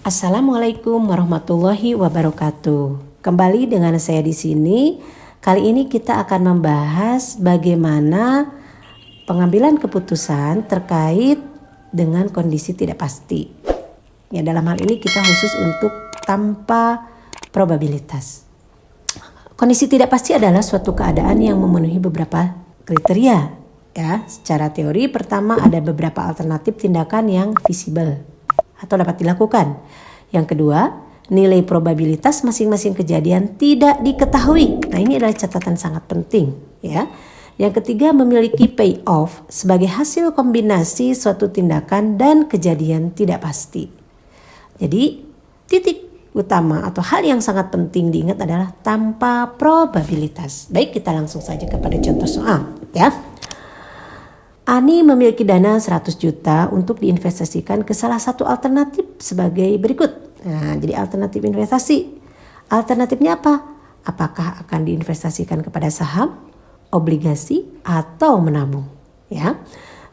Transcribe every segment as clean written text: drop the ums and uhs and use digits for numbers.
Assalamualaikum warahmatullahi wabarakatuh. Kembali dengan saya di sini. Kali ini kita akan membahas bagaimana pengambilan keputusan terkait dengan kondisi tidak pasti. Ya, dalam hal ini kita khusus untuk tanpa probabilitas. Kondisi tidak pasti adalah suatu keadaan yang memenuhi beberapa kriteria. Ya, secara teori pertama ada beberapa alternatif tindakan yang visible atau dapat dilakukan. Yang kedua, nilai probabilitas masing-masing kejadian tidak diketahui. Nah, ini adalah catatan sangat penting, ya. Yang ketiga, memiliki payoff sebagai hasil kombinasi suatu tindakan dan kejadian tidak pasti. Jadi, titik utama atau hal yang sangat penting diingat adalah tanpa probabilitas. Baik, kita langsung saja kepada contoh soal, ya. Ani memiliki dana 100 juta untuk diinvestasikan ke salah satu alternatif sebagai berikut. Nah, jadi alternatif investasi. Alternatifnya apa? Apakah akan diinvestasikan kepada saham, obligasi, atau menabung? Ya,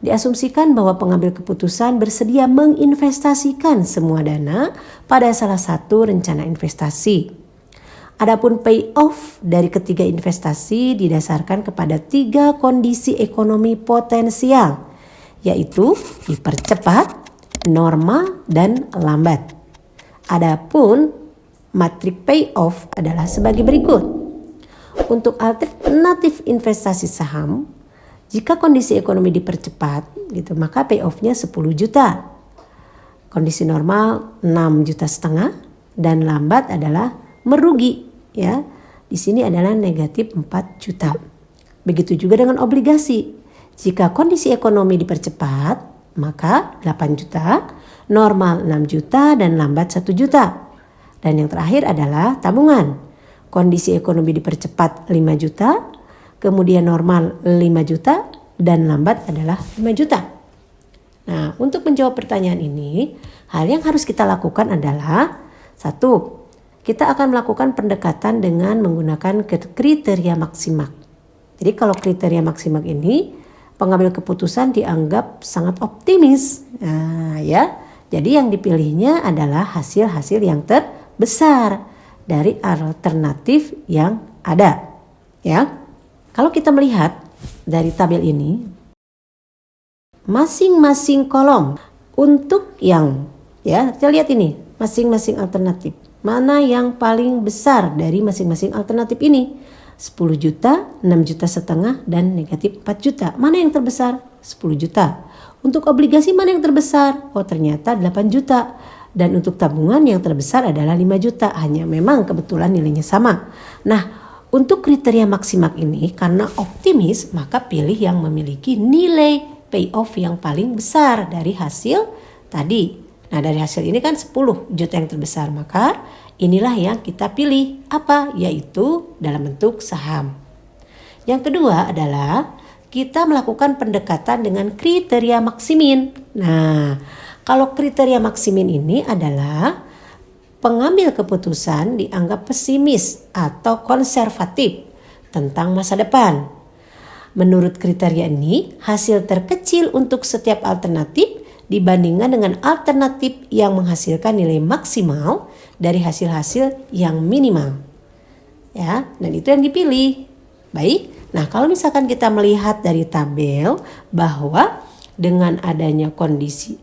diasumsikan bahwa pengambil keputusan bersedia menginvestasikan semua dana pada salah satu rencana investasi. Adapun payoff dari ketiga investasi didasarkan kepada 3 kondisi ekonomi potensial, yaitu dipercepat, normal, dan lambat. Adapun matrik payoff adalah sebagai berikut. Untuk alternatif investasi saham, jika kondisi ekonomi dipercepat, maka payoff-nya 10 juta. Kondisi normal 6,5 juta dan lambat adalah merugi. Ya, di sini adalah negatif 4 juta. Begitu juga dengan obligasi. Jika kondisi ekonomi dipercepat, maka 8 juta, normal 6 juta, dan lambat 1 juta. Dan yang terakhir adalah tabungan. Kondisi ekonomi dipercepat 5 juta, kemudian normal 5 juta, dan lambat adalah 5 juta. Nah, untuk menjawab pertanyaan ini, hal yang harus kita lakukan adalah 1. Kita akan melakukan pendekatan dengan menggunakan kriteria maksimal. Jadi kalau kriteria maksimal ini, pengambil keputusan dianggap sangat optimis. Nah, ya. Jadi yang dipilihnya adalah hasil-hasil yang terbesar dari alternatif yang ada. Ya. Kalau kita melihat dari tabel ini, masing-masing kolom untuk yang, ya, kita lihat ini, masing-masing alternatif. Mana yang paling besar dari masing-masing alternatif ini? 10 juta, 6,5 juta, dan negatif 4 juta. Mana yang terbesar? 10 juta. Untuk obligasi mana yang terbesar? Oh, ternyata 8 juta. Dan untuk tabungan yang terbesar adalah 5 juta. Hanya memang kebetulan nilainya sama. Nah, untuk kriteria maksimal ini karena optimis, maka pilih yang memiliki nilai payoff yang paling besar dari hasil tadi. Nah, dari hasil ini kan 10 juta yang terbesar, maka inilah yang kita pilih. Apa? Yaitu dalam bentuk saham. Yang kedua adalah kita melakukan pendekatan dengan kriteria maksimin. Nah, kalau kriteria maksimin ini adalah pengambil keputusan dianggap pesimis atau konservatif tentang masa depan. Menurut kriteria ini, hasil terkecil untuk setiap alternatif dibandingkan dengan alternatif yang menghasilkan nilai maksimal dari hasil-hasil yang minimal. Ya, dan itu yang dipilih. Baik. Nah, kalau misalkan kita melihat dari tabel bahwa dengan adanya kondisi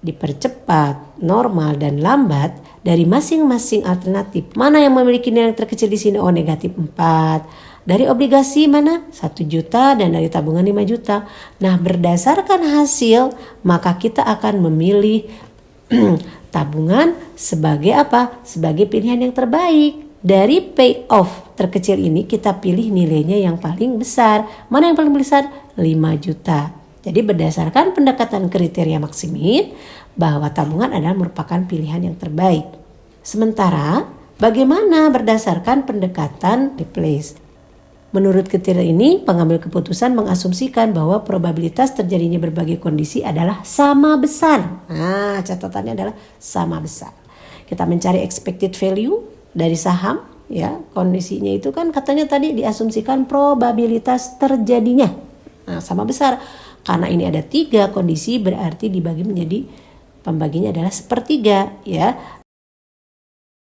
dipercepat, normal, dan lambat dari masing-masing alternatif, mana yang memiliki nilai terkecil di sini? Oh, negatif 4. Dari obligasi mana? 1 juta, dan dari tabungan 5 juta. Nah, berdasarkan hasil, maka kita akan memilih tabungan sebagai apa? Sebagai pilihan yang terbaik. Dari payoff terkecil ini kita pilih nilainya yang paling besar. Mana yang paling besar? 5 juta. Jadi berdasarkan pendekatan kriteria maksimin, bahwa tabungan adalah merupakan pilihan yang terbaik. Sementara, bagaimana berdasarkan pendekatan replace? Menurut kriteria ini, pengambil keputusan mengasumsikan bahwa probabilitas terjadinya berbagai kondisi adalah sama besar. Nah, catatannya adalah sama besar. Kita mencari expected value dari saham, ya. Kondisinya itu kan katanya tadi diasumsikan probabilitas terjadinya. Nah, sama besar. Karena ini ada 3 kondisi, berarti dibagi menjadi, pembaginya adalah sepertiga, ya.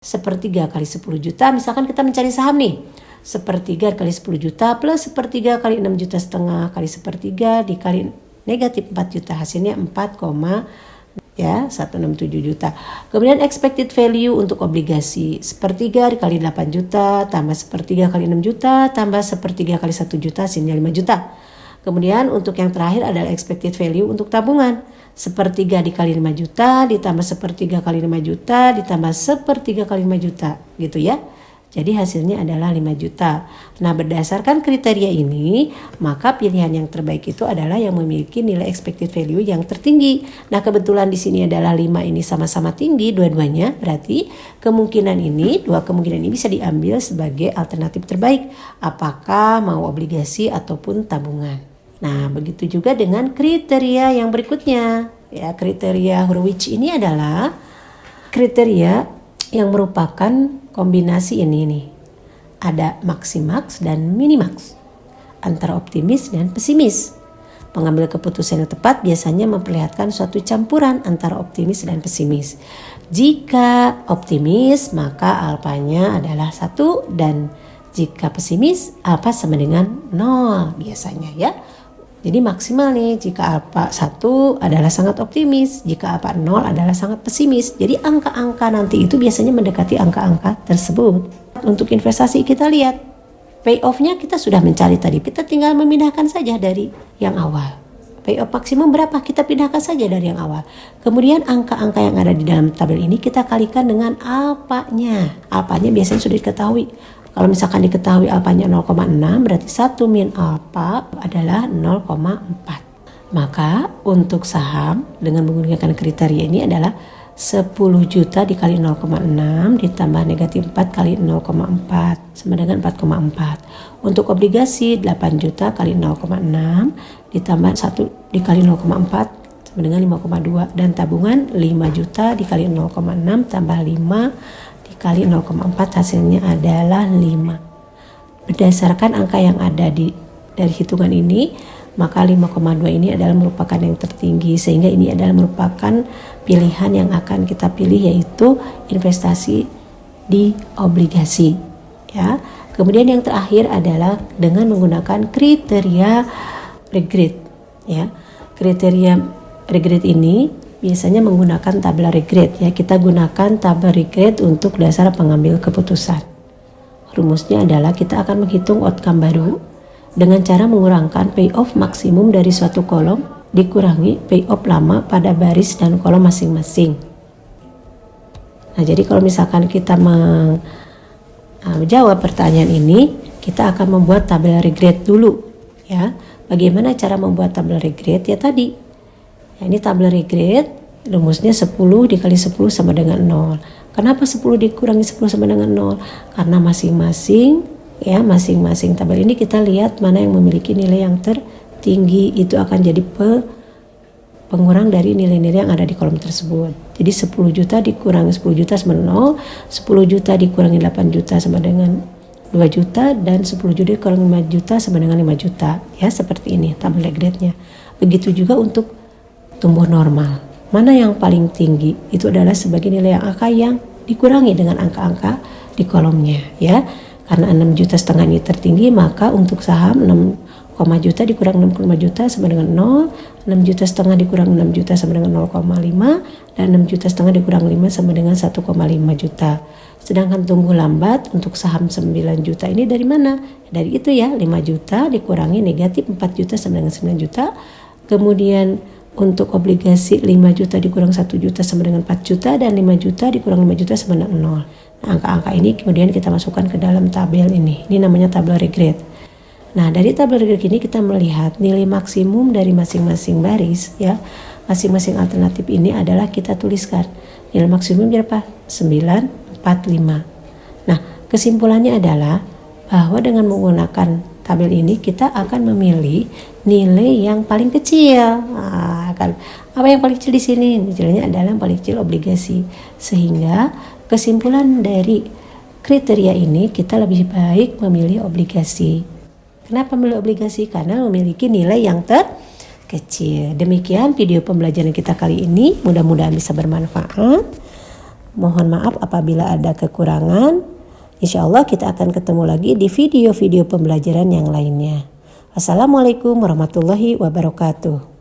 sepertiga kali 10 juta. Misalkan kita mencari saham nih, sepertiga kali 10 juta plus sepertiga kali 6 juta setengah kali sepertiga dikali negatif 4 juta, hasilnya 167 juta. Kemudian expected value untuk obligasi, sepertiga dikali 8 juta tambah sepertiga kali 6 juta tambah sepertiga kali 1 juta, hasilnya 5 juta. Kemudian untuk yang terakhir adalah expected value untuk tabungan, sepertiga dikali 5 juta ditambah sepertiga kali 5 juta ditambah sepertiga kali 5 juta gitu ya. Jadi hasilnya adalah 5 juta. Nah, berdasarkan kriteria ini, maka pilihan yang terbaik itu adalah yang memiliki nilai expected value yang tertinggi. Nah, kebetulan di sini adalah 5 ini sama-sama tinggi dua-duanya, berarti dua kemungkinan ini bisa diambil sebagai alternatif terbaik. Apakah mau obligasi ataupun tabungan. Nah, begitu juga dengan kriteria yang berikutnya. Ya, kriteria Hurwitz ini adalah kriteria yang merupakan kombinasi ini nih. Ada maksimax dan minimax, antara optimis dan pesimis. Pengambil keputusan yang tepat biasanya memperlihatkan suatu campuran antara optimis dan pesimis. Jika optimis, maka alfanya adalah 1, dan jika pesimis, alfa sama dengan 0 biasanya ya. Jadi maksimal nih jika alfa 1 adalah sangat optimis, jika alfa 0 adalah sangat pesimis. Jadi angka-angka nanti itu biasanya mendekati angka-angka tersebut. Untuk investasi kita lihat, payoff-nya kita sudah mencari tadi. Kita tinggal memindahkan saja dari yang awal. Payoff maksimum berapa? Kita pindahkan saja dari yang awal. Kemudian angka-angka yang ada di dalam tabel ini kita kalikan dengan alfanya. Alfanya biasanya sudah diketahui. Kalau misalkan diketahui alfanya 0,6, berarti 1 min alfa adalah 0,4. Maka untuk saham dengan menggunakan kriteria ini adalah 10 juta dikali 0,6 ditambah negatif 4 kali 0,4 sama dengan 4,4. Untuk obligasi 8 juta kali 0,6 ditambah 1 dikali 0,4 sama dengan 5,2. Dan tabungan 5 juta dikali 0,6 tambah 5 dikali 0,4, hasilnya adalah 5. Berdasarkan angka yang ada dari hitungan ini, maka 5,2 ini adalah merupakan yang tertinggi, sehingga ini adalah merupakan pilihan yang akan kita pilih, yaitu investasi di obligasi ya. Kemudian yang terakhir adalah dengan menggunakan kriteria regret ya. Kriteria regret ini biasanya menggunakan tabel regret ya. Kita gunakan tabel regret untuk dasar pengambil keputusan. Rumusnya adalah kita akan menghitung outcome baru dengan cara mengurangkan payoff maksimum dari suatu kolom dikurangi payoff lama pada baris dan kolom masing-masing. Nah, jadi kalau misalkan kita menjawab pertanyaan ini, kita akan membuat tabel regret dulu ya. Bagaimana cara membuat tabel regret? Ya tadi. Ya, ini tabel regret, rumusnya 10 dikali 10 sama dengan 0. Kenapa 10 dikurangi 10 sama dengan 0? Karena masing-masing tabel ini kita lihat mana yang memiliki nilai yang tertinggi, itu akan jadi pengurang dari nilai-nilai yang ada di kolom tersebut. Jadi 10 juta dikurangi 10 juta sama 0, 10 juta dikurangi 8 juta sama dengan 2 juta, dan 10 juta dikurangi 5 juta sama dengan 5 juta. Ya, seperti ini tabel regretnya. Begitu juga untuk tumbuh normal. Mana yang paling tinggi? Itu adalah sebagai nilai angka yang dikurangi dengan angka-angka di kolomnya ya. Karena 6,5 juta ini tertinggi, maka untuk saham 6, juta dikurang 65 juta sama dengan 0, 6,5 juta dikurang 6 juta sama dengan 0,5, dan 6,5 juta dikurang 5 sama dengan 1,5 juta. Sedangkan tumbuh lambat untuk saham 9 juta ini dari mana? Dari itu ya, 5 juta dikurangi negatif 4 juta sama dengan 9 juta. Kemudian untuk obligasi 5 juta dikurang 1 juta sama dengan 4 juta, dan 5 juta dikurang 5 juta sama dengan 0. Nah, angka-angka ini kemudian kita masukkan ke dalam tabel ini. Ini namanya tabel regret. Nah, dari tabel regret ini kita melihat nilai maksimum dari masing-masing baris ya. Masing-masing alternatif ini adalah kita tuliskan. Nilai maksimum berapa? 945. Nah, kesimpulannya adalah bahwa dengan menggunakan tabel ini kita akan memilih nilai yang paling kecil. Apa yang paling kecil di sini? Nilainya adalah yang paling kecil obligasi. Sehingga kesimpulan dari kriteria ini kita lebih baik memilih obligasi. Kenapa memilih obligasi? Karena memiliki nilai yang terkecil. Demikian video pembelajaran kita kali ini. Mudah-mudahan bisa bermanfaat. Mohon maaf apabila ada kekurangan. Insya Allah kita akan ketemu lagi di video-video pembelajaran yang lainnya. Assalamualaikum warahmatullahi wabarakatuh.